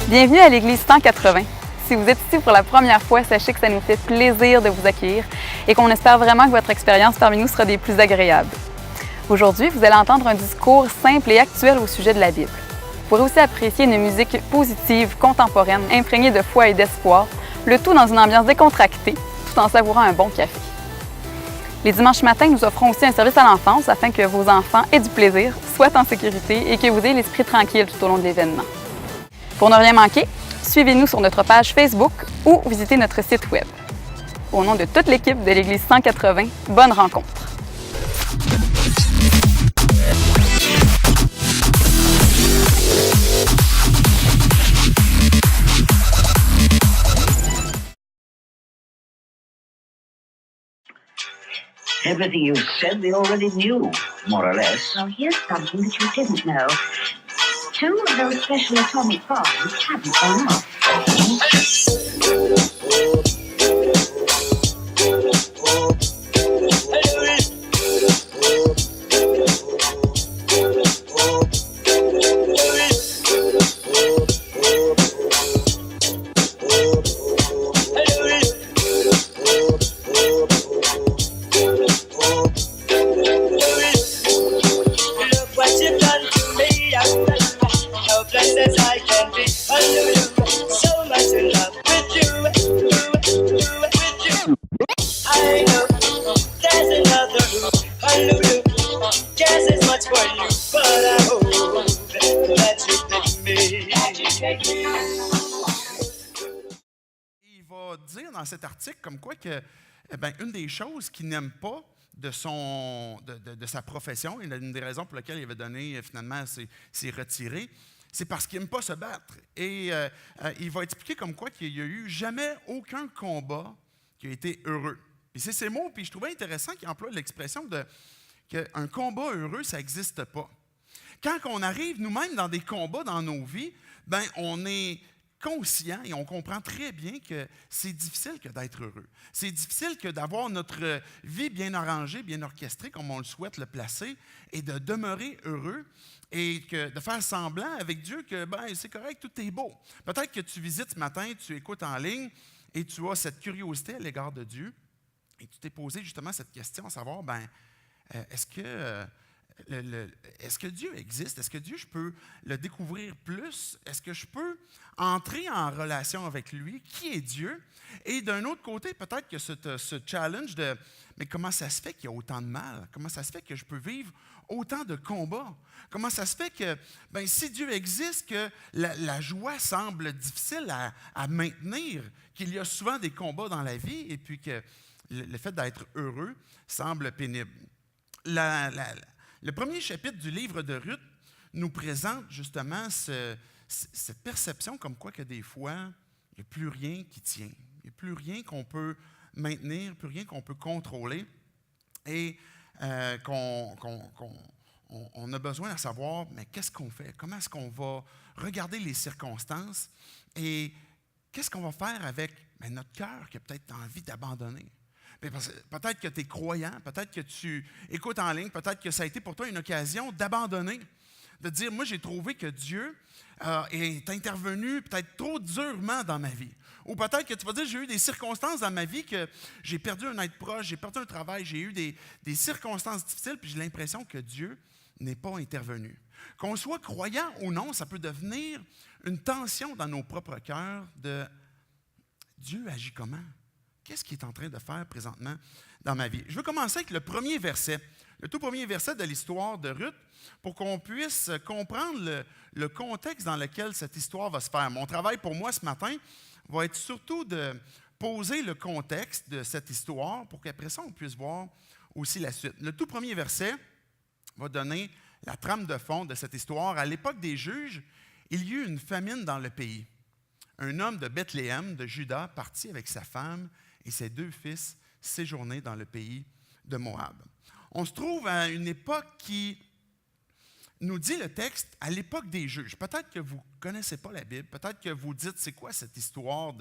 Bienvenue à l'Église 180. Si vous êtes ici pour la première fois, sachez que ça nous fait plaisir de vous accueillir et qu'on espère vraiment que votre expérience parmi nous sera des plus agréables. Aujourd'hui, vous allez entendre un discours simple et actuel au sujet de la Bible. Vous pourrez aussi apprécier une musique positive, contemporaine, imprégnée de foi et d'espoir, le tout dans une ambiance décontractée, tout en savourant un bon café. Les dimanches matins, nous offrons aussi un service à l'enfance afin que vos enfants aient du plaisir, soient en sécurité et que vous ayez l'esprit tranquille tout au long de l'événement. Pour ne rien manquer, suivez-nous sur notre page Facebook ou visitez notre site Web. Au nom de toute l'équipe de l'Église 180, bonne rencontre! Everything you said they already knew, more or less. Well, here's something that you didn't know. 2 of those special atomic bombs haven't gone off. Il va dire dans cet article comme quoi que une des choses qu'il n'aime pas de sa profession, et une des raisons pour lesquelles il avait donné finalement s'est retiré, c'est parce qu'il n'aime pas se battre. Et il va expliquer comme quoi qu'il n'y a eu jamais aucun combat qui a été heureux. Puis c'est ces mots, puis je trouvais intéressant qu'il emploie l'expression qu'un combat heureux, ça n'existe pas. Quand on arrive nous-mêmes dans des combats dans nos vies, on est conscient et on comprend très bien que c'est difficile que d'être heureux. C'est difficile que d'avoir notre vie bien arrangée, bien orchestrée, comme on le souhaite le placer, et de demeurer heureux et de faire semblant avec Dieu que c'est correct, tout est beau. Peut-être que tu visites ce matin, tu écoutes en ligne et tu as cette curiosité à l'égard de Dieu et tu t'es posé justement cette question, à savoir, est-ce que Dieu existe? Est-ce que Dieu, je peux le découvrir plus? Est-ce que je peux entrer en relation avec lui? Qui est Dieu? Et d'un autre côté, peut-être que ce challenge de « mais comment ça se fait qu'il y a autant de mal? Comment ça se fait que je peux vivre autant de combats? Comment ça se fait que, si Dieu existe, que la joie semble difficile à maintenir, qu'il y a souvent des combats dans la vie et puis que le fait d'être heureux semble pénible? » Le premier chapitre du livre de Ruth nous présente justement cette perception comme quoi que des fois, il n'y a plus rien qui tient. Il n'y a plus rien qu'on peut maintenir, plus rien qu'on peut contrôler. Et on a besoin de savoir, mais qu'est-ce qu'on fait? Comment est-ce qu'on va regarder les circonstances? Et qu'est-ce qu'on va faire avec notre cœur qui a peut-être envie d'abandonner? Peut-être que tu es croyant, peut-être que tu écoutes en ligne, peut-être que ça a été pour toi une occasion d'abandonner, de dire, moi j'ai trouvé que Dieu est intervenu peut-être trop durement dans ma vie. Ou peut-être que tu vas dire, j'ai eu des circonstances dans ma vie que j'ai perdu un être proche, j'ai perdu un travail, j'ai eu des circonstances difficiles, puis j'ai l'impression que Dieu n'est pas intervenu. Qu'on soit croyant ou non, ça peut devenir une tension dans nos propres cœurs de Dieu agit comment? Qu'est-ce qu'il est en train de faire présentement dans ma vie? Je veux commencer avec le premier verset, le tout premier verset de l'histoire de Ruth, pour qu'on puisse comprendre le contexte dans lequel cette histoire va se faire. Mon travail pour moi ce matin va être surtout de poser le contexte de cette histoire pour qu'après ça, on puisse voir aussi la suite. Le tout premier verset va donner la trame de fond de cette histoire. À l'époque des juges, il y eut une famine dans le pays. Un homme de Bethléem, de Juda, partit avec sa femme et ses 2 fils séjournaient dans le pays de Moab. On se trouve à une époque qui nous dit le texte, à l'époque des juges. Peut-être que vous ne connaissez pas la Bible, peut-être que vous dites, c'est quoi cette histoire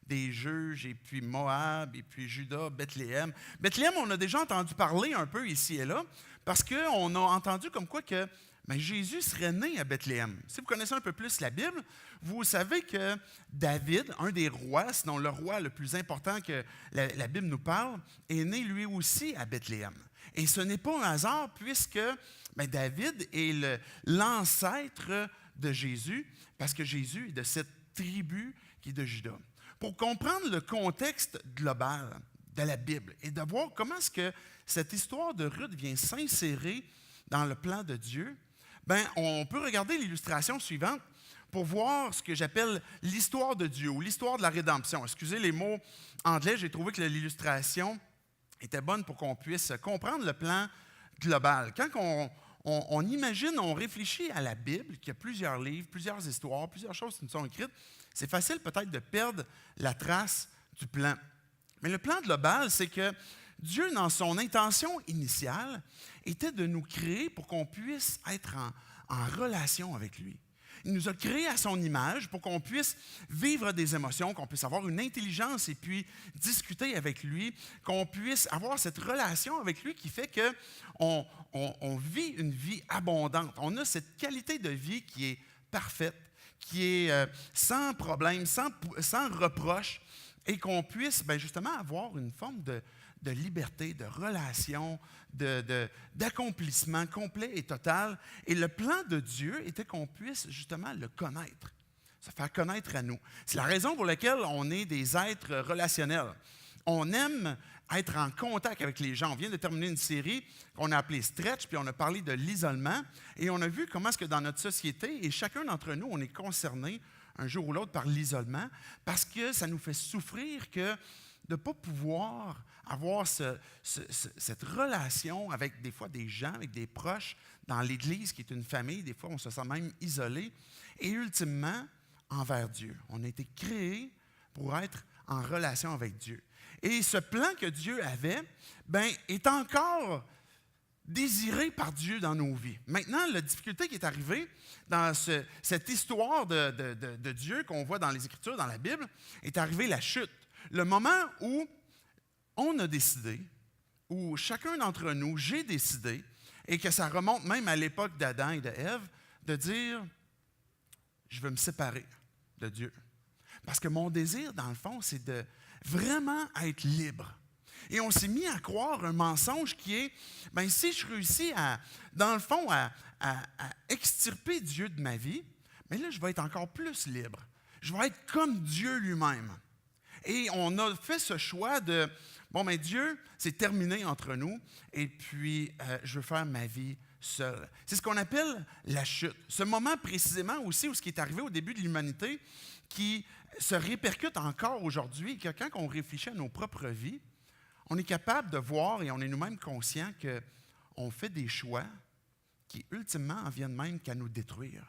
des juges, et puis Moab, et puis Juda, Bethléem. Bethléem, on a déjà entendu parler un peu ici et là, parce qu'on a entendu comme quoi que mais Jésus serait né à Bethléem. Si vous connaissez un peu plus la Bible, vous savez que David, un des rois, sinon le roi le plus important que la Bible nous parle, est né lui aussi à Bethléem. Et ce n'est pas un hasard puisque David est l'ancêtre de Jésus, parce que Jésus est de cette tribu qui est de Juda. Pour comprendre le contexte global de la Bible et de voir comment est-ce que cette histoire de Ruth vient s'insérer dans le plan de Dieu, on peut regarder l'illustration suivante pour voir ce que j'appelle l'histoire de Dieu ou l'histoire de la rédemption. Excusez les mots anglais, j'ai trouvé que l'illustration était bonne pour qu'on puisse comprendre le plan global. Quand on imagine, on réfléchit à la Bible, qu'il y a plusieurs livres, plusieurs histoires, plusieurs choses qui nous sont écrites, c'est facile peut-être de perdre la trace du plan. Mais le plan global, c'est que Dieu, dans son intention initiale, était de nous créer pour qu'on puisse être en relation avec lui. Il nous a créés à son image pour qu'on puisse vivre des émotions, qu'on puisse avoir une intelligence et puis discuter avec lui, qu'on puisse avoir cette relation avec lui qui fait qu'on vit une vie abondante. On a cette qualité de vie qui est parfaite, qui est sans problème, sans reproche, et qu'on puisse justement avoir une forme de liberté, de relation, d'accomplissement complet et total. Et le plan de Dieu était qu'on puisse justement le connaître, se faire connaître à nous. C'est la raison pour laquelle on est des êtres relationnels. On aime être en contact avec les gens. On vient de terminer une série qu'on a appelée Stretch, puis on a parlé de l'isolement. Et on a vu comment est-ce que dans notre société, et chacun d'entre nous, on est concerné un jour ou l'autre par l'isolement, parce que ça nous fait souffrir que de ne pas pouvoir avoir cette relation avec des fois des gens, avec des proches, dans l'Église qui est une famille. Des fois, on se sent même isolé. Et ultimement, envers Dieu. On a été créés pour être en relation avec Dieu. Et ce plan que Dieu avait, est encore désiré par Dieu dans nos vies. Maintenant, la difficulté qui est arrivée dans cette histoire de Dieu qu'on voit dans les Écritures, dans la Bible, est arrivée la chute. Le moment où on a décidé, où chacun d'entre nous, j'ai décidé, et que ça remonte même à l'époque d'Adam et d'Ève, de dire « je veux me séparer de Dieu ». Parce que mon désir, dans le fond, c'est de vraiment être libre. Et on s'est mis à croire un mensonge qui est, si je réussis dans le fond, à extirper Dieu de ma vie, là, je vais être encore plus libre. Je vais être comme Dieu lui-même. Et on a fait ce choix de, Dieu, c'est terminé entre nous, et puis je veux faire ma vie seul. C'est ce qu'on appelle la chute. Ce moment précisément aussi où ce qui est arrivé au début de l'humanité, qui se répercute encore aujourd'hui, que quand on réfléchit à nos propres vies, on est capable de voir et on est nous-mêmes conscients qu'on fait des choix qui, ultimement, en viennent même qu'à nous détruire,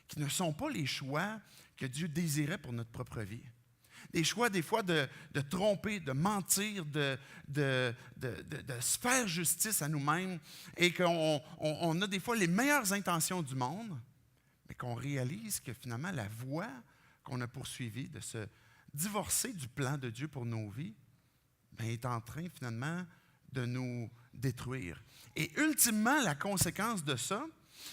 qui ne sont pas les choix que Dieu désirait pour notre propre vie. Des choix, des fois, de tromper, de mentir, de se faire justice à nous-mêmes et qu'on a des fois les meilleures intentions du monde, mais qu'on réalise que finalement, la voie qu'on a poursuivie de se divorcer du plan de Dieu pour nos vies, est en train finalement de nous détruire. Et ultimement, la conséquence de ça,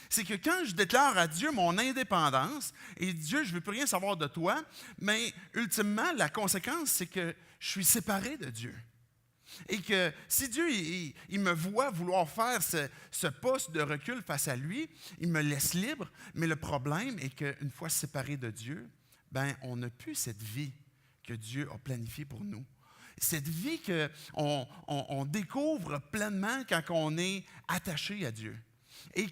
c'est que quand je déclare à Dieu mon indépendance, et Dieu, je ne veux plus rien savoir de toi, mais ultimement, la conséquence, c'est que je suis séparé de Dieu. Et que si Dieu, il me voit vouloir faire ce poste de recul face à lui, il me laisse libre, mais le problème est qu'une fois séparé de Dieu, on n'a plus cette vie que Dieu a planifiée pour nous. Cette vie qu'on découvre pleinement quand on est attaché à Dieu. Et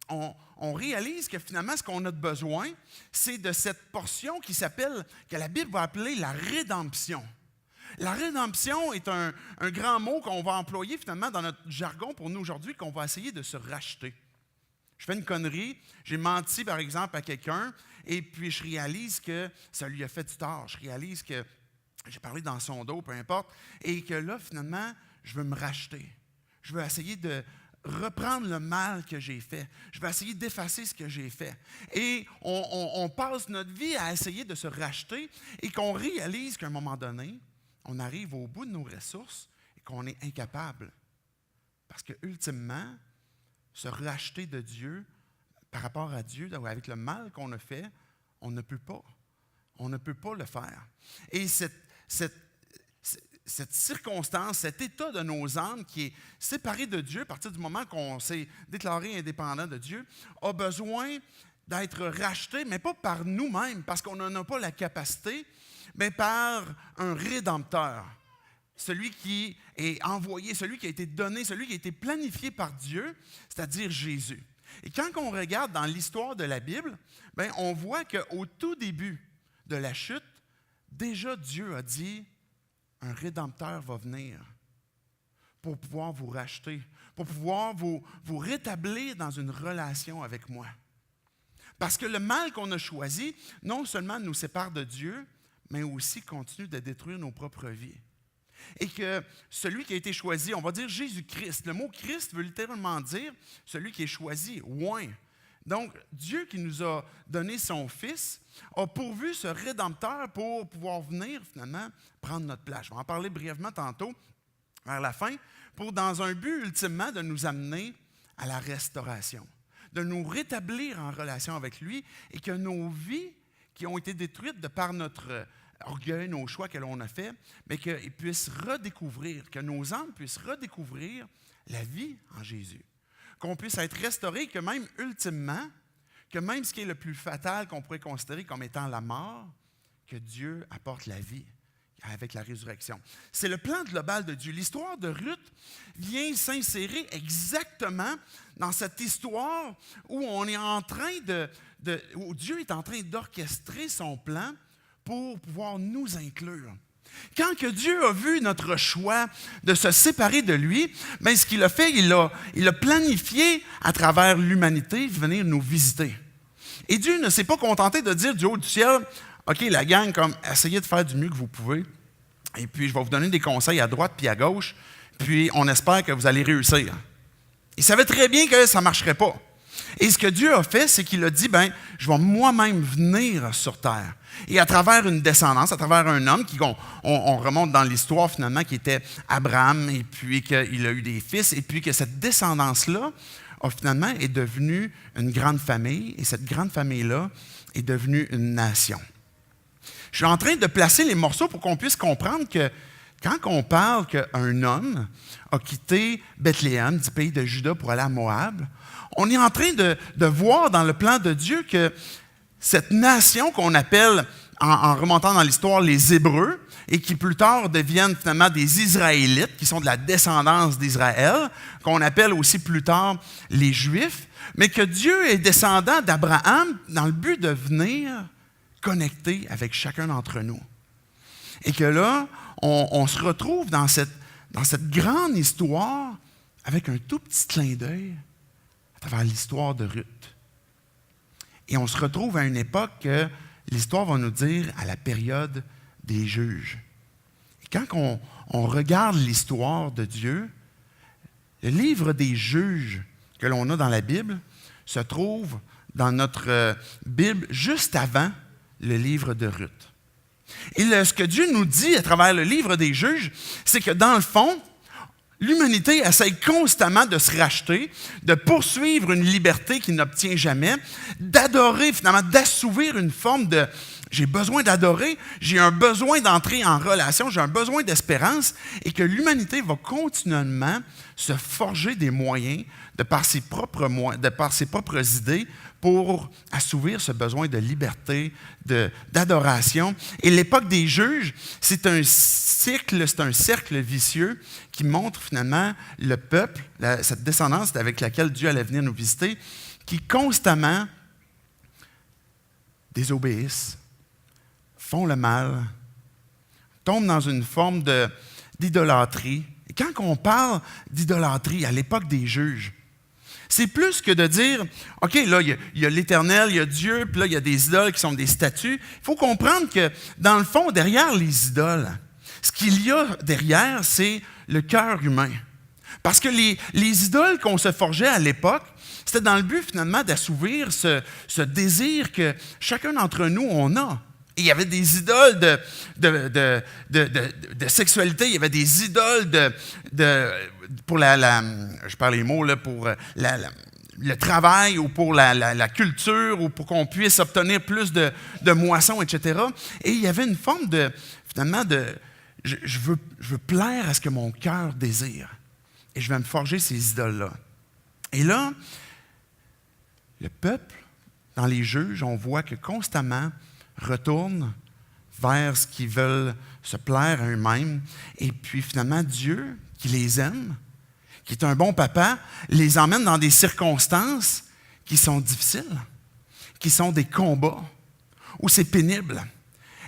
qu'on réalise que finalement, ce qu'on a de besoin, c'est de cette portion que la Bible va appeler la rédemption. La rédemption est un grand mot qu'on va employer finalement dans notre jargon pour nous aujourd'hui, qu'on va essayer de se racheter. Je fais une connerie, j'ai menti par exemple à quelqu'un, et puis je réalise que ça lui a fait du tort. Je réalise que j'ai parlé dans son dos, peu importe, et que là, finalement, je veux me racheter. Je veux essayer de reprendre le mal que j'ai fait. Je vais essayer d'effacer ce que j'ai fait. Et on passe notre vie à essayer de se racheter et qu'on réalise qu'à un moment donné, on arrive au bout de nos ressources et qu'on est incapable. Parce que ultimement, se racheter de Dieu par rapport à Dieu, avec le mal qu'on a fait, on ne peut pas. On ne peut pas le faire. Et cette circonstance, cet état de nos âmes qui est séparé de Dieu à partir du moment qu'on s'est déclaré indépendant de Dieu, a besoin d'être racheté, mais pas par nous-mêmes, parce qu'on n'en a pas la capacité, mais par un rédempteur. Celui qui est envoyé, celui qui a été donné, celui qui a été planifié par Dieu, c'est-à-dire Jésus. Et quand on regarde dans l'histoire de la Bible, bien, on voit qu'au tout début de la chute, déjà Dieu a dit, un rédempteur va venir pour pouvoir vous racheter, pour pouvoir vous rétablir dans une relation avec moi. Parce que le mal qu'on a choisi, non seulement nous sépare de Dieu, mais aussi continue de détruire nos propres vies. Et que celui qui a été choisi, on va dire Jésus-Christ, le mot Christ veut littéralement dire celui qui est choisi, oint. Donc, Dieu qui nous a donné son Fils a pourvu ce Rédempteur pour pouvoir venir finalement prendre notre place. Je vais en parler brièvement tantôt, vers la fin, pour dans un but ultimement de nous amener à la restauration, de nous rétablir en relation avec lui et que nos vies qui ont été détruites de par notre orgueil, nos choix que l'on a faits, mais qu'ils puissent redécouvrir, que nos âmes puissent redécouvrir la vie en Jésus. Qu'on puisse être restauré, que même ultimement, que même ce qui est le plus fatal qu'on pourrait considérer comme étant la mort, que Dieu apporte la vie avec la résurrection. C'est le plan global de Dieu. L'histoire de Ruth vient s'insérer exactement dans cette histoire où on est en train où Dieu est en train d'orchestrer son plan pour pouvoir nous inclure. Quand que Dieu a vu notre choix de se séparer de lui, bien, ce qu'il a fait, il a planifié à travers l'humanité venir nous visiter. Et Dieu ne s'est pas contenté de dire du haut du ciel, « OK, la gang, comme essayez de faire du mieux que vous pouvez, et puis je vais vous donner des conseils à droite puis à gauche, puis on espère que vous allez réussir. » Il savait très bien que ça ne marcherait pas. Et ce que Dieu a fait, c'est qu'il a dit, bien, je vais moi-même venir sur terre. Et à travers une descendance, à travers un homme, on remonte dans l'histoire finalement, qui était Abraham, et puis qu'il a eu des fils, et puis que cette descendance-là, finalement, est devenue une grande famille, et cette grande famille-là est devenue une nation. Je suis en train de placer les morceaux pour qu'on puisse comprendre que quand on parle qu'un homme a quitté Bethléem, du pays de Juda, pour aller à Moab, on est en train de voir dans le plan de Dieu que cette nation qu'on appelle, en remontant dans l'histoire, les Hébreux, et qui plus tard deviennent finalement des Israélites, qui sont de la descendance d'Israël, qu'on appelle aussi plus tard les Juifs, mais que Dieu est descendant d'Abraham dans le but de venir connecter avec chacun d'entre nous. Et que là, on se retrouve dans cette grande histoire avec un tout petit clin d'œil à travers l'histoire de Ruth. Et on se retrouve à une époque que l'histoire va nous dire à la période des juges. Et quand on regarde l'histoire de Dieu, le livre des juges que l'on a dans la Bible se trouve dans notre Bible juste avant le livre de Ruth. Et ce que Dieu nous dit à travers le livre des juges, c'est que dans le fond, l'humanité essaie constamment de se racheter, de poursuivre une liberté qu'il n'obtient jamais, d'adorer, finalement, d'assouvir une forme de « j'ai besoin d'adorer, j'ai un besoin d'entrer en relation, j'ai un besoin d'espérance » et que l'humanité va continuellement se forger des moyens de par ses propres idées pour assouvir ce besoin de liberté, d'adoration. Et l'époque des juges, c'est un cercle vicieux qui montre finalement le peuple, cette descendance avec laquelle Dieu allait venir nous visiter, qui constamment désobéissent, font le mal, tombent dans une forme d'idolâtrie. Et quand on parle d'idolâtrie à l'époque des juges, c'est plus que de dire, OK, là, il y a l'Éternel, il y a Dieu, puis là, il y a des idoles qui sont des statues. Il faut comprendre que, dans le fond, derrière les idoles, ce qu'il y a derrière, c'est le cœur humain. Parce que les idoles qu'on se forgeait à l'époque, c'était dans le but, finalement, d'assouvir ce désir que chacun d'entre nous, on a. Et il y avait des idoles de sexualité, il y avait des idoles pour je parle les mots, là, pour le travail ou pour la culture ou pour qu'on puisse obtenir plus de moissons, etc. Et il y avait une forme finalement, je veux plaire à ce que mon cœur désire. Et je vais me forger ces idoles-là. Et là, le peuple, dans les juges, on voit que constamment retourne vers ce qu'ils veulent se plaire à eux-mêmes. Et puis finalement, Dieu, qui les aime, qui est un bon papa, les emmène dans des circonstances qui sont difficiles, qui sont des combats, où c'est pénible.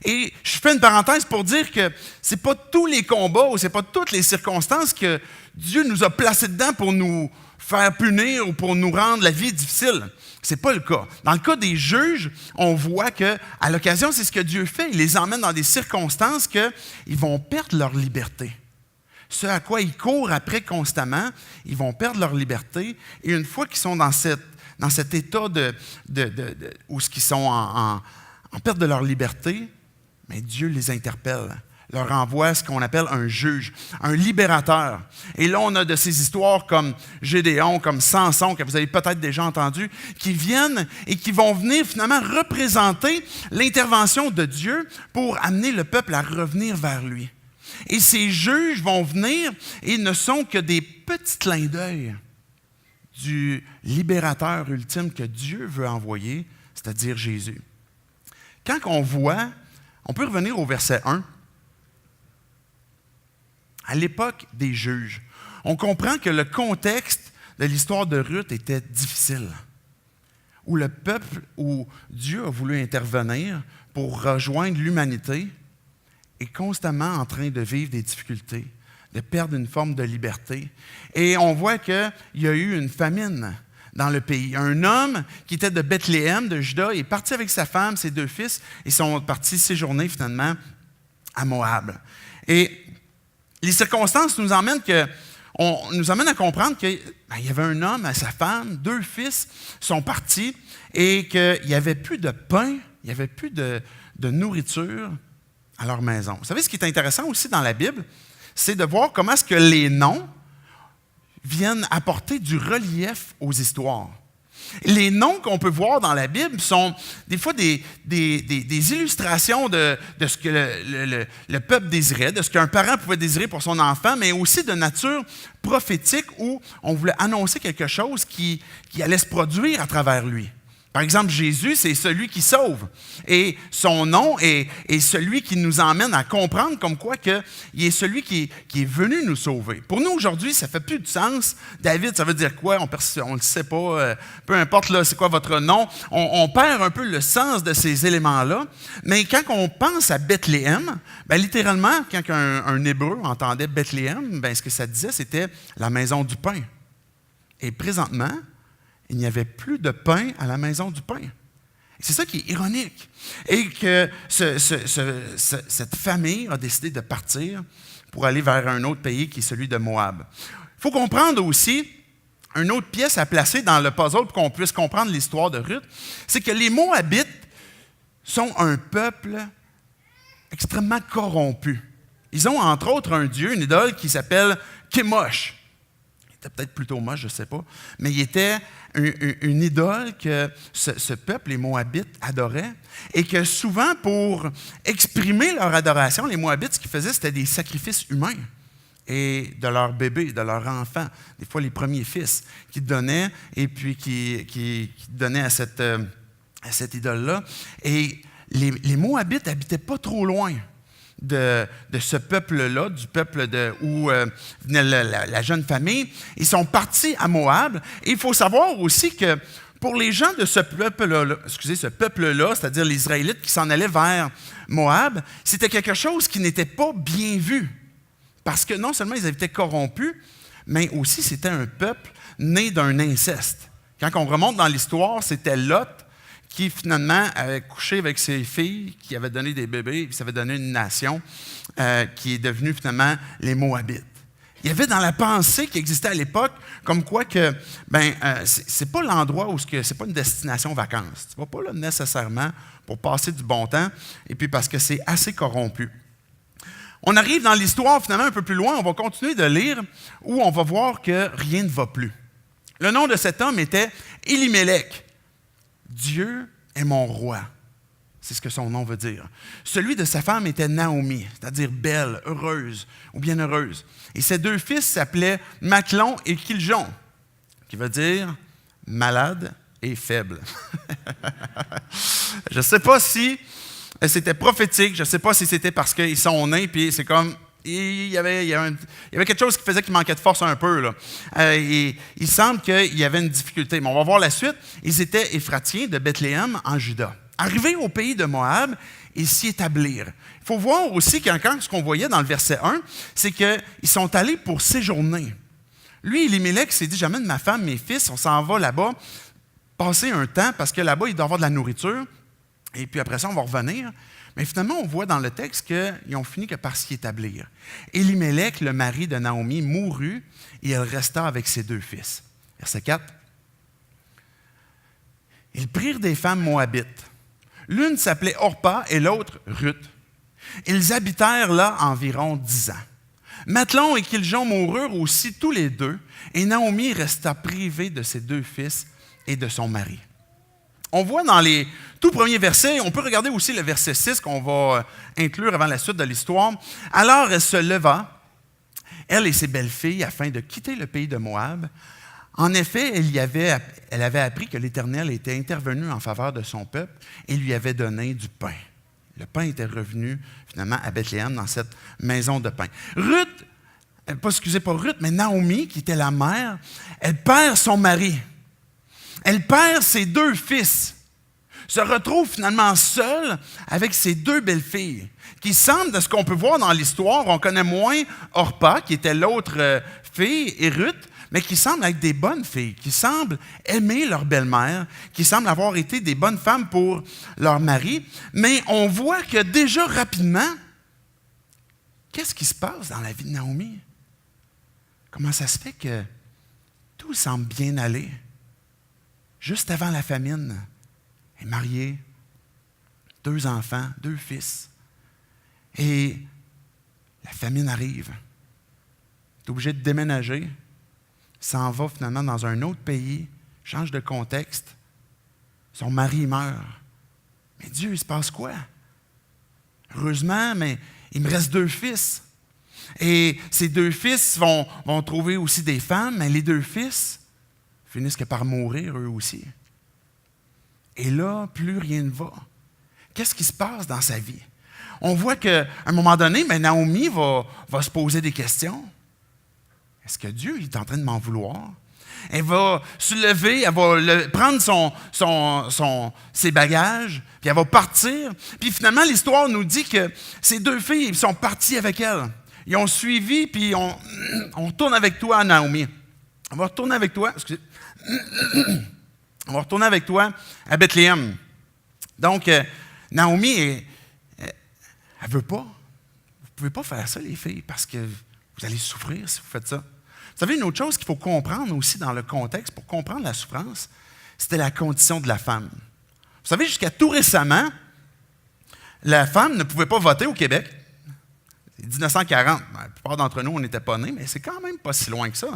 Et je fais une parenthèse pour dire que ce n'est pas tous les combats ou ce n'est pas toutes les circonstances que Dieu nous a placés dedans pour nous faire punir ou pour nous rendre la vie difficile. Ce n'est pas le cas. Dans le cas des juges, on voit qu'à l'occasion, c'est ce que Dieu fait. Il les emmène dans des circonstances qu'ils vont perdre leur liberté. Ce à quoi ils courent après constamment, ils vont perdre leur liberté. Et une fois qu'ils sont dans cet état où ils sont en perte de leur liberté, mais Dieu les interpelle, leur envoie ce qu'on appelle un juge, un libérateur. Et là, on a de ces histoires comme Gédéon, comme Samson, que vous avez peut-être déjà entendu, qui viennent et qui vont venir finalement représenter l'intervention de Dieu pour amener le peuple à revenir vers lui. Et ces juges vont venir et ne sont que des petits clins d'œil du libérateur ultime que Dieu veut envoyer, c'est-à-dire Jésus. Quand on voit, on peut revenir au verset 1. À l'époque des juges, on comprend que le contexte de l'histoire de Ruth était difficile, où le peuple, où Dieu a voulu intervenir pour rejoindre l'humanité, est constamment en train de vivre des difficultés, de perdre une forme de liberté. Et on voit qu'il y a eu une famine dans le pays. Un homme qui était de Bethléem, de Juda, est parti avec sa femme, ses 2 fils, et sont partis séjourner finalement à Moab. Et les circonstances nous amènent à comprendre qu'il y avait un homme et sa femme, 2 fils sont partis et qu'il n'y avait plus de pain, il n'y avait plus de nourriture à leur maison. Vous savez, ce qui est intéressant aussi dans la Bible, c'est de voir comment est-ce que les noms viennent apporter du relief aux histoires. Les noms qu'on peut voir dans la Bible sont des fois des illustrations de ce que le peuple désirait, de ce qu'un parent pouvait désirer pour son enfant, mais aussi de nature prophétique où on voulait annoncer quelque chose qui allait se produire à travers lui. Par exemple, Jésus, c'est celui qui sauve. Et son nom est celui qui nous emmène à comprendre comme quoi il est celui qui est venu nous sauver. Pour nous, aujourd'hui, ça ne fait plus de sens. David, ça veut dire quoi? On ne le sait pas. Peu importe là, c'est quoi votre nom. On perd un peu le sens de ces éléments-là. Mais quand on pense à Bethléem, littéralement, quand un Hébreu entendait Bethléem, ce que ça disait, c'était la maison du pain. Et présentement, il n'y avait plus de pain à la maison du pain. C'est ça qui est ironique. Et que cette famille a décidé de partir pour aller vers un autre pays qui est celui de Moab. Il faut comprendre aussi une autre pièce à placer dans le puzzle pour qu'on puisse comprendre l'histoire de Ruth, c'est que les Moabites sont un peuple extrêmement corrompu. Ils ont entre autres un dieu, une idole qui s'appelle Kémosh. Il était peut-être plutôt moche, je ne sais pas, mais il était une idole que ce peuple, les Moabites, adoraient et que souvent, pour exprimer leur adoration, les Moabites, ce qu'ils faisaient, c'était des sacrifices humains et de leurs bébés, de leurs enfants, des fois les premiers fils, qu'ils donnaient et puis qui donnaient à cette idole-là. Et les Moabites n'habitaient pas trop loin de ce peuple-là, du peuple où venait la jeune famille. Ils sont partis à Moab. Et il faut savoir aussi que pour les gens de ce peuple-là, c'est-à-dire les Israélites qui s'en allaient vers Moab, c'était quelque chose qui n'était pas bien vu. Parce que non seulement ils étaient corrompus, mais aussi c'était un peuple né d'un inceste. Quand on remonte dans l'histoire, c'était Lot qui finalement avait couché avec ses filles, qui avaient donné des bébés, puis ça avait donné une nation qui est devenue finalement les Moabites. il y avait dans la pensée qui existait à l'époque, comme quoi que, c'est pas l'endroit où c'est pas une destination vacances. Tu vas pas là nécessairement pour passer du bon temps, et puis parce que c'est assez corrompu. On arrive dans l'histoire, finalement, un peu plus loin, on va continuer de lire, où on va voir que rien ne va plus. Le nom de cet homme était Élimélec. Dieu est mon roi. C'est ce que son nom veut dire. Celui de sa femme était Naomi, c'est-à-dire belle, heureuse ou bien heureuse. Et ses 2 fils s'appelaient Machlon et Kiljon, qui veut dire malade et faible. Je ne sais pas si c'était prophétique, je ne sais pas si c'était parce qu'ils sont nés, puis c'est comme, il y avait quelque chose qui faisait qu'il manquait de force un peu, là. Et il semble qu'il y avait une difficulté. Mais on va voir la suite. Ils étaient Éphratiens de Bethléem en Juda. Arrivés au pays de Moab, ils s'y établirent. Il faut voir aussi qu'encore ce qu'on voyait dans le verset 1, c'est qu'ils sont allés pour séjourner. Lui, Élimélec s'est dit, j'amène ma femme, mes fils, on s'en va là-bas, passer un temps, parce que là-bas, il doit y avoir de la nourriture, et puis après ça, on va revenir. Mais finalement, on voit dans le texte qu'ils ont fini que par s'y établir. Élimélec, le mari de Naomi, mourut, et elle resta avec ses 2 fils. Verset 4. Ils prirent des femmes moabites. L'une s'appelait Orpa et l'autre Ruth. Ils habitèrent là environ 10 ans. Machlon et Kiljon moururent aussi tous les 2, et Naomi resta privée de ses 2 fils et de son mari. On voit dans les tout premiers versets, on peut regarder aussi le verset 6 qu'on va inclure avant la suite de l'histoire. Alors elle se leva, elle et ses belles-filles, afin de quitter le pays de Moab. En effet, elle avait appris que l'Éternel était intervenu en faveur de son peuple et lui avait donné du pain. Le pain était revenu finalement à Bethléem dans cette maison de pain. Ruth, mais Naomi, qui était la mère, elle perd son mari. Elle perd ses 2 fils, se retrouve finalement seule avec ses 2 belles-filles, qui semblent, de ce qu'on peut voir dans l'histoire, on connaît moins Orpa, qui était l'autre fille, et Ruth, mais qui semblent être des bonnes filles, qui semblent aimer leur belle-mère, qui semblent avoir été des bonnes femmes pour leur mari. Mais on voit que déjà rapidement, qu'est-ce qui se passe dans la vie de Naomi? Comment ça se fait que tout semble bien aller? Juste avant la famine, elle est mariée, 2 enfants, 2 fils. Et la famine arrive. Elle est obligée de déménager. S'en va finalement dans un autre pays, change de contexte. Son mari meurt. Mais Dieu, il se passe quoi? Heureusement, mais il me reste 2 fils. Et ces 2 fils vont trouver aussi des femmes, mais les 2 fils finissent que par mourir eux aussi. Et là, plus rien ne va. Qu'est-ce qui se passe dans sa vie? On voit qu'à un moment donné, Naomi va se poser des questions. Est-ce que Dieu est en train de m'en vouloir? Elle va se lever, elle va prendre ses bagages, puis elle va partir. Puis finalement, l'histoire nous dit que ces 2 filles ils sont parties avec elle. Ils ont suivi, puis on retourne avec toi, Naomi. On va retourner avec toi, on va retourner avec toi à Bethléem. Donc, Naomi, elle ne veut pas. Vous ne pouvez pas faire ça, les filles, parce que vous allez souffrir si vous faites ça. Vous savez, une autre chose qu'il faut comprendre aussi dans le contexte, pour comprendre la souffrance, c'était la condition de la femme. Vous savez, jusqu'à tout récemment, la femme ne pouvait pas voter au Québec. C'est 1940. La plupart d'entre nous, on n'était pas nés, mais c'est quand même pas si loin que ça.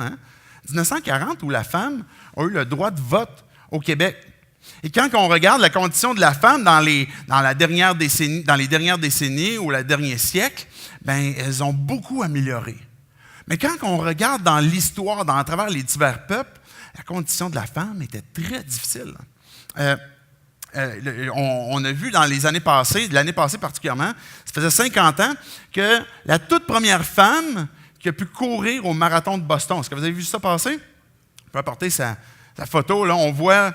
1940, où la femme a eu le droit de vote au Québec. Et quand on regarde la condition de la femme dans les dernières décennies ou le dernier siècle, elles ont beaucoup amélioré. Mais quand on regarde dans l'histoire, à travers les divers peuples, la condition de la femme était très difficile. On a vu dans les années passées, l'année passée particulièrement, ça faisait 50 ans, que la toute première femme qui a pu courir au marathon de Boston, est-ce que vous avez vu ça passer? On peut apporter sa photo, là, on voit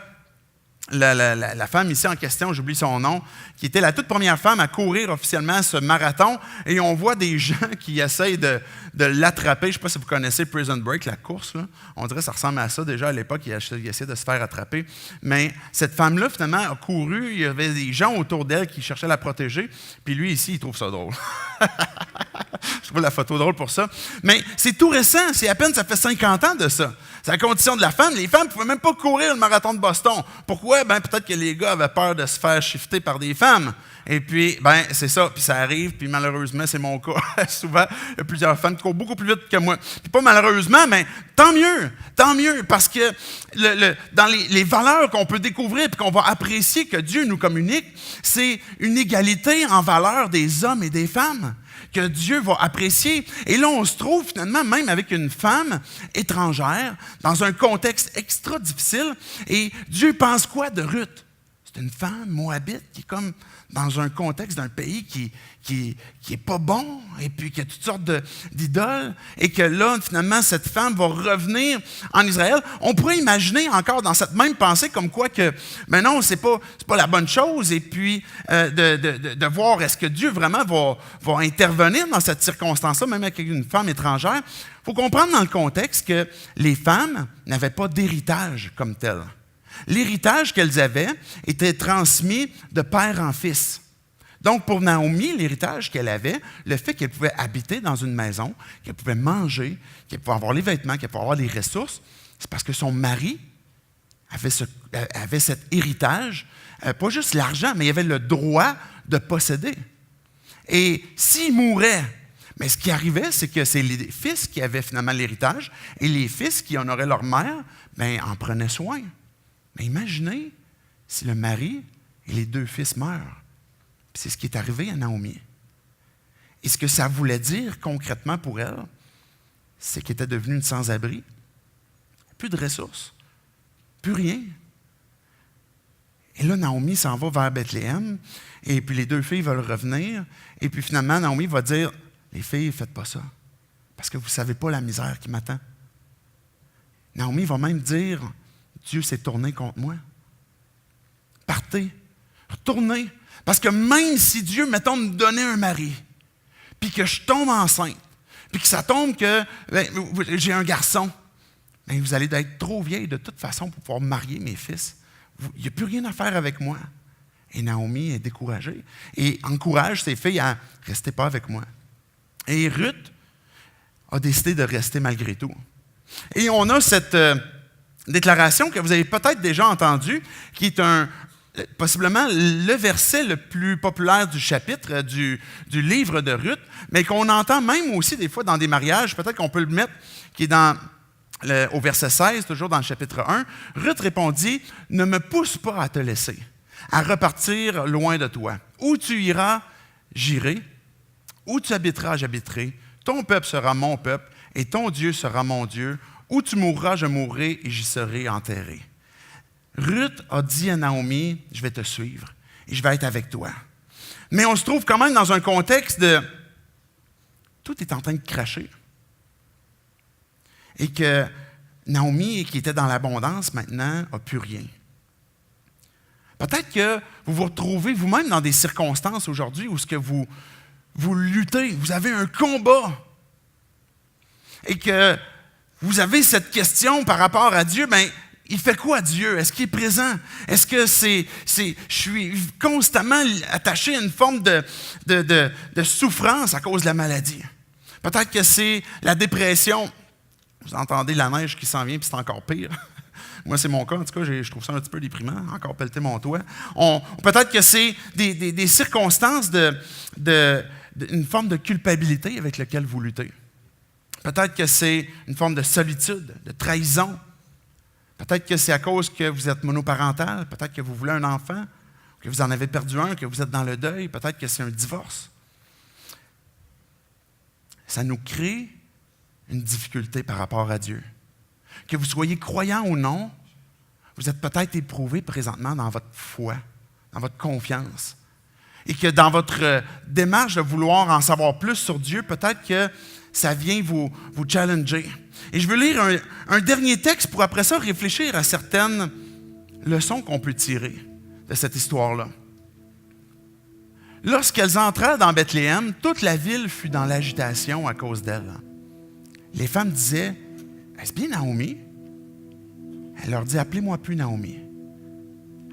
la femme ici en question, j'oublie son nom, qui était la toute première femme à courir officiellement ce marathon. Et on voit des gens qui essayent de l'attraper. Je ne sais pas si vous connaissez Prison Break, la course. Là. On dirait que ça ressemble à ça. Déjà, à l'époque, il essayait de se faire attraper. Mais cette femme-là, finalement, a couru. Il y avait des gens autour d'elle qui cherchaient à la protéger. Puis lui, ici, il trouve ça drôle. Je trouve la photo drôle pour ça. Mais c'est tout récent, ça fait 50 ans de ça. C'est la condition de la femme. Les femmes ne pouvaient même pas courir le marathon de Boston. Pourquoi? Peut-être que les gars avaient peur de se faire shifter par des femmes. Et puis, c'est ça, puis ça arrive, puis malheureusement, c'est mon cas. Souvent, il y a plusieurs femmes qui courent beaucoup plus vite que moi. Puis pas malheureusement, mais tant mieux, parce que dans les valeurs qu'on peut découvrir et qu'on va apprécier que Dieu nous communique, c'est une égalité en valeur des hommes et des femmes que Dieu va apprécier. Et là, on se trouve finalement même avec une femme étrangère dans un contexte extra difficile. Et Dieu pense quoi de Ruth? C'est une femme moabite qui est comme dans un contexte d'un pays qui est pas bon, et puis qui a toutes sortes d'idoles, et que là, finalement, cette femme va revenir en Israël. On pourrait imaginer encore dans cette même pensée comme quoi que, non, c'est pas la bonne chose, et puis de voir est-ce que Dieu vraiment va intervenir dans cette circonstance-là, même avec une femme étrangère. Il faut comprendre dans le contexte que les femmes n'avaient pas d'héritage comme tel. L'héritage qu'elles avaient était transmis de père en fils. Donc, pour Naomi, l'héritage qu'elle avait, le fait qu'elle pouvait habiter dans une maison, qu'elle pouvait manger, qu'elle pouvait avoir les vêtements, qu'elle pouvait avoir les ressources, c'est parce que son mari avait cet héritage, pas juste l'argent, mais il avait le droit de posséder. Et s'il mourait, mais ce qui arrivait, c'est que c'est les fils qui avaient finalement l'héritage, et les fils qui honoraient leur mère, en prenaient soin. Mais imaginez si le mari et les 2 fils meurent. Puis c'est ce qui est arrivé à Naomi. Et ce que ça voulait dire concrètement pour elle, c'est qu'elle était devenue une sans-abri. Plus de ressources. Plus rien. Et là, Naomi s'en va vers Bethléem. Et puis les 2 filles veulent revenir. Et puis finalement, Naomi va dire, les filles, faites pas ça. Parce que vous ne savez pas la misère qui m'attend. Naomi va même dire, Dieu s'est tourné contre moi. Partez, retournez. Parce que même si Dieu, mettons, me donnait un mari, puis que je tombe enceinte, puis que ça tombe que j'ai un garçon, vous allez être trop vieille de toute façon pour pouvoir marier mes fils. Il n'y a plus rien à faire avec moi. Et Naomi est découragée et encourage ses filles à « restez pas avec moi ». Et Ruth a décidé de rester malgré tout. Et on a cette déclaration que vous avez peut-être déjà entendue, qui est possiblement le verset le plus populaire du chapitre, du livre de Ruth, mais qu'on entend même aussi des fois dans des mariages, peut-être qu'on peut le mettre, qui est au verset 16, toujours dans le chapitre 1. Ruth répondit, « Ne me pousse pas à te laisser, à repartir loin de toi. Où tu iras, j'irai. Où tu habiteras, j'habiterai. Ton peuple sera mon peuple, et ton Dieu sera mon Dieu. Où tu mourras, je mourrai, et j'y serai enterré. » Ruth a dit à Naomi, « Je vais te suivre, et je vais être avec toi. » Mais on se trouve quand même dans un contexte de tout est en train de cracher. Et que Naomi, qui était dans l'abondance, maintenant, n'a plus rien. Peut-être que vous vous retrouvez vous-même dans des circonstances aujourd'hui où ce que vous luttez, vous avez un combat. Et que vous avez cette question par rapport à Dieu, il fait quoi Dieu? Est-ce qu'il est présent? Est-ce que je suis constamment attaché à une forme de souffrance à cause de la maladie? Peut-être que c'est la dépression. Vous entendez la neige qui s'en vient, puis c'est encore pire. Moi, c'est mon cas. En tout cas, je trouve ça un petit peu déprimant. Encore pelleter mon toit. Peut-être que c'est des circonstances d'une forme de culpabilité avec laquelle vous luttez. Peut-être que c'est une forme de solitude, de trahison. Peut-être que c'est à cause que vous êtes monoparental. Peut-être que vous voulez un enfant, que vous en avez perdu un, que vous êtes dans le deuil. Peut-être que c'est un divorce. Ça nous crée une difficulté par rapport à Dieu. Que vous soyez croyant ou non, vous êtes peut-être éprouvé présentement dans votre foi, dans votre confiance. Et que dans votre démarche de vouloir en savoir plus sur Dieu, peut-être que ça vient vous challenger. Et je veux lire un dernier texte pour après ça réfléchir à certaines leçons qu'on peut tirer de cette histoire-là. Lorsqu'elles entrèrent dans Bethléem, toute la ville fut dans l'agitation à cause d'elles. Les femmes disaient, « Est-ce bien Naomi? » Elle leur dit, « Appelez-moi plus Naomi.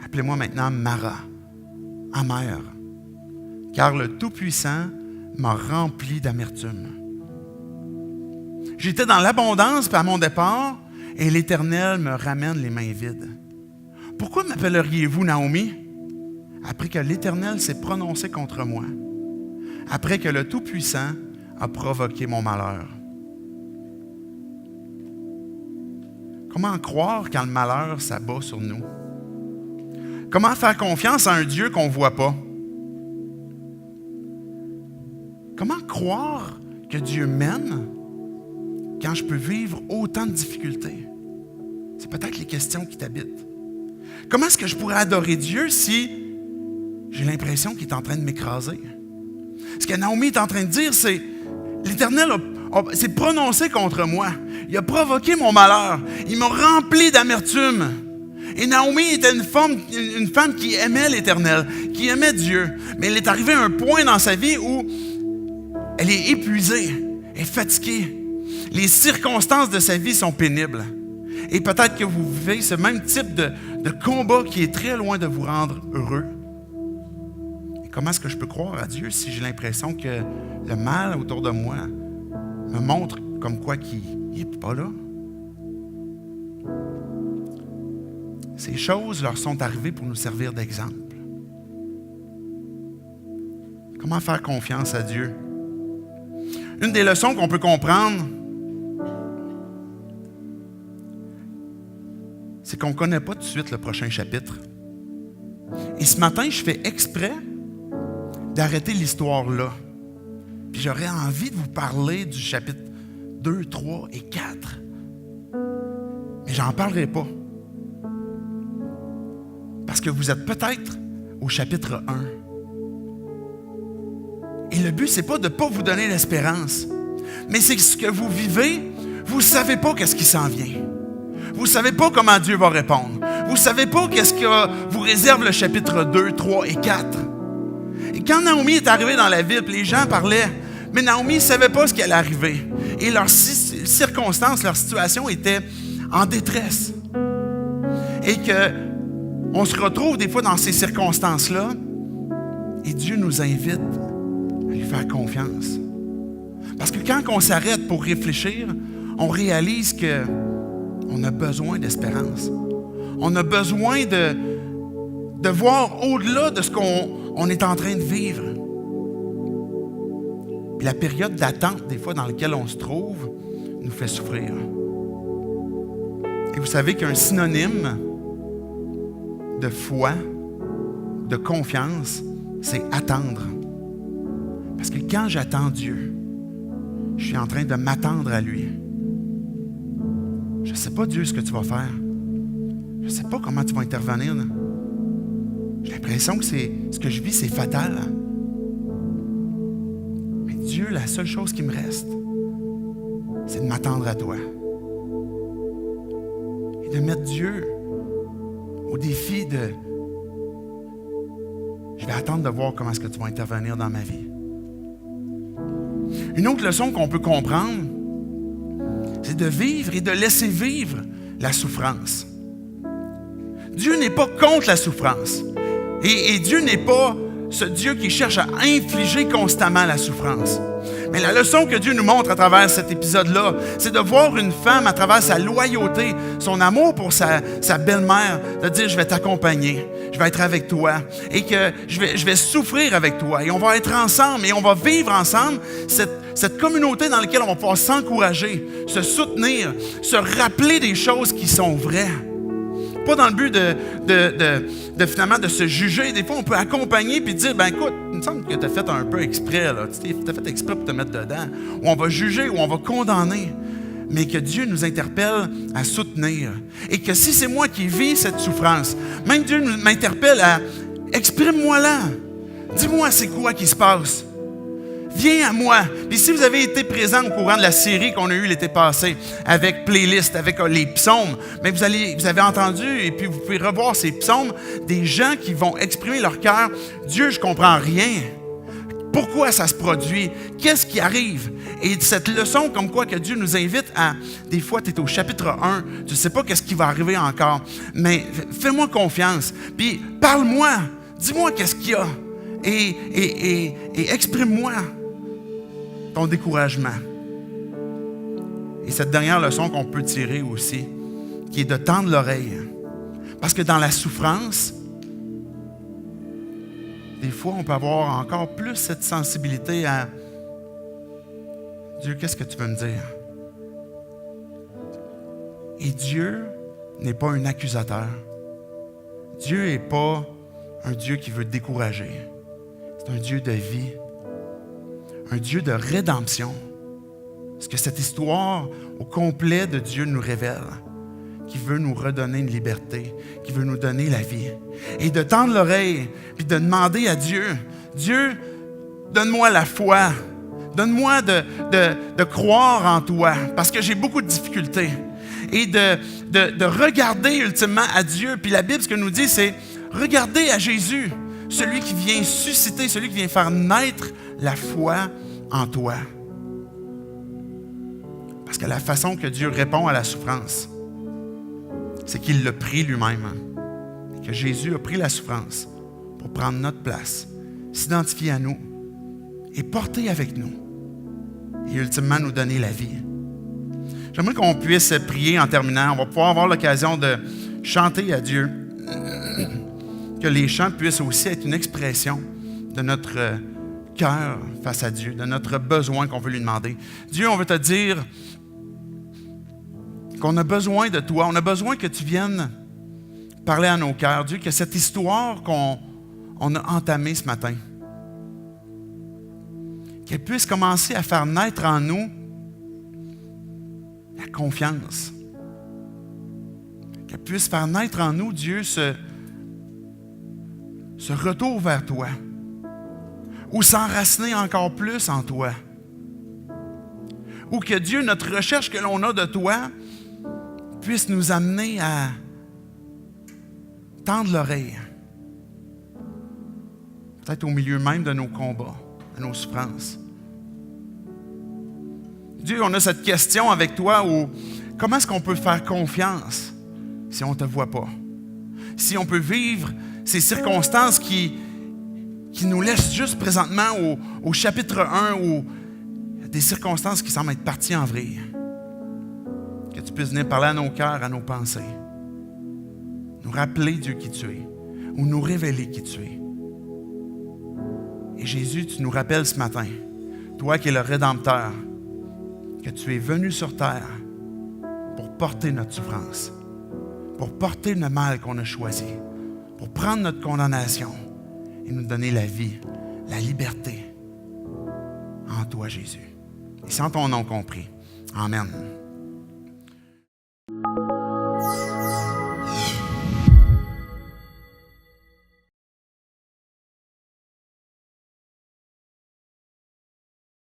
Appelez-moi maintenant Mara, amère, car le Tout-Puissant m'a rempli d'amertume. J'étais dans l'abondance puis à mon départ, et l'Éternel me ramène les mains vides. Pourquoi m'appelleriez-vous Naomi? Après que l'Éternel s'est prononcé contre moi, après que le Tout-Puissant a provoqué mon malheur. Comment croire quand le malheur s'abat sur nous? Comment faire confiance à un Dieu qu'on ne voit pas? Comment croire que Dieu m'aime quand je peux vivre autant de difficultés? C'est peut-être les questions qui t'habitent. Comment est-ce que je pourrais adorer Dieu si j'ai l'impression qu'il est en train de m'écraser? Ce que Naomi est en train de dire, c'est l'Éternel s'est prononcé contre moi. Il a provoqué mon malheur. Il m'a rempli d'amertume. Et Naomi était une femme qui aimait l'Éternel, qui aimait Dieu. Mais elle est arrivée à un point dans sa vie où elle est épuisée, elle est fatiguée. Les circonstances de sa vie sont pénibles. Et peut-être que vous vivez ce même type de combat qui est très loin de vous rendre heureux. Et comment est-ce que je peux croire à Dieu si j'ai l'impression que le mal autour de moi me montre comme quoi qu'il n'est pas là? Ces choses leur sont arrivées pour nous servir d'exemple. Comment faire confiance à Dieu? Une des leçons qu'on peut comprendre, c'est qu'on ne connaît pas tout de suite le prochain chapitre. Et ce matin, je fais exprès d'arrêter l'histoire là. Puis j'aurais envie de vous parler du chapitre 2, 3 et 4. Mais j'en parlerai pas. Parce que vous êtes peut-être au chapitre 1. Et le but, c'est pas de ne pas vous donner l'espérance. Mais c'est ce que vous vivez, vous ne savez pas qu'est-ce qui s'en vient. Vous ne savez pas comment Dieu va répondre. Vous ne savez pas qu'est-ce que vous réserve le chapitre 2, 3 et 4. Et quand Naomi est arrivée dans la ville, les gens parlaient, mais Naomi ne savait pas ce qui allait arriver. Et leurs circonstances, leur situation était en détresse. Et qu'on se retrouve des fois dans ces circonstances-là, et Dieu nous invite à lui faire confiance. Parce que quand on s'arrête pour réfléchir, on réalise qu'on a besoin d'espérance. On a besoin de voir au-delà de ce qu'on est en train de vivre. Puis la période d'attente, des fois, dans laquelle on se trouve, nous fait souffrir. Et vous savez qu'un synonyme de foi, de confiance, c'est attendre. Parce que quand j'attends Dieu, je suis en train de m'attendre à lui. Je ne sais pas, Dieu, ce que tu vas faire. Je ne sais pas comment tu vas intervenir. Là. J'ai l'impression que ce que je vis, c'est fatal. Mais Dieu, la seule chose qui me reste, c'est de m'attendre à toi. Et de mettre Dieu au défi de... Je vais attendre de voir comment est-ce que tu vas intervenir dans ma vie. Une autre leçon qu'on peut comprendre, c'est de vivre et de laisser vivre la souffrance. Dieu n'est pas contre la souffrance. Et Dieu n'est pas ce Dieu qui cherche à infliger constamment la souffrance. Mais la leçon que Dieu nous montre à travers cet épisode-là, c'est de voir une femme à travers sa loyauté, son amour pour sa belle-mère, de dire « Je vais t'accompagner, je vais être avec toi et que je vais souffrir avec toi et on va être ensemble et on va vivre ensemble cette communauté dans laquelle on va pouvoir s'encourager, se soutenir, se rappeler des choses qui sont vraies. » Pas dans le but de finalement de se juger. Des fois, on peut accompagner puis dire, ben écoute, il me semble que tu as fait un peu exprès, là. Tu as fait exprès pour te mettre dedans. Ou on va juger, ou on va condamner. Mais que Dieu nous interpelle à soutenir. Et que si c'est moi qui vis cette souffrance, même Dieu m'interpelle à exprime-moi-la. Dis-moi c'est quoi qui se passe. Viens à moi. Puis si vous avez été présent au courant de la série qu'on a eue l'été passé avec playlist, avec les psaumes, bien vous avez entendu et puis vous pouvez revoir ces psaumes des gens qui vont exprimer leur cœur. Dieu, je comprends rien. Pourquoi ça se produit? Qu'est-ce qui arrive? Et cette leçon comme quoi que Dieu nous invite à, des fois tu es au chapitre 1, tu ne sais pas qu'est-ce qui va arriver encore, mais fais-moi confiance. Puis parle-moi, dis-moi qu'est-ce qu'il y a et exprime-moi ton découragement. Et cette dernière leçon qu'on peut tirer aussi, qui est de tendre l'oreille. Parce que dans la souffrance, des fois, on peut avoir encore plus cette sensibilité à Dieu, qu'est-ce que tu veux me dire? Et Dieu n'est pas un accusateur. Dieu n'est pas un Dieu qui veut décourager. C'est un Dieu de vie, un Dieu de rédemption. Ce que cette histoire au complet de Dieu nous révèle, qui veut nous redonner une liberté, qui veut nous donner la vie. Et de tendre l'oreille, puis de demander à Dieu, Dieu, donne-moi la foi, donne-moi de croire en toi, parce que j'ai beaucoup de difficultés. Et de regarder ultimement à Dieu. Puis la Bible, ce que nous dit, c'est regarder à Jésus, celui qui vient susciter, celui qui vient faire naître la foi en toi. Parce que la façon que Dieu répond à la souffrance, c'est qu'il l'a pris lui-même. Et que Jésus a pris la souffrance pour prendre notre place, s'identifier à nous et porter avec nous. Et ultimement nous donner la vie. J'aimerais qu'on puisse prier en terminant. On va pouvoir avoir l'occasion de chanter à Dieu. Que les chants puissent aussi être une expression de notre cœur face à Dieu, de notre besoin qu'on veut lui demander. Dieu, on veut te dire qu'on a besoin de toi. On a besoin que tu viennes parler à nos cœurs. Dieu, que cette histoire qu'on a entamée ce matin, qu'elle puisse commencer à faire naître en nous la confiance. Qu'elle puisse faire naître en nous, Dieu, ce retour vers toi. Ou s'enraciner encore plus en toi. Ou que Dieu, notre recherche que l'on a de toi, puisse nous amener à tendre l'oreille. Peut-être au milieu même de nos combats, de nos souffrances. Dieu, on a cette question avec toi où comment est-ce qu'on peut faire confiance si on ne te voit pas? Si on peut vivre ces circonstances qui nous laissent juste présentement au chapitre 1 où il y a des circonstances qui semblent être parties en vrille. Que tu puisses venir parler à nos cœurs, à nos pensées. Nous rappeler, Dieu, qui tu es. Ou nous révéler qui tu es. Et Jésus, tu nous rappelles ce matin, toi qui es le Rédempteur, que tu es venu sur terre pour porter notre souffrance, pour porter le mal qu'on a choisi, pour prendre notre condamnation et nous donner la vie, la liberté en toi, Jésus. Et c'est en ton nom compris. Amen.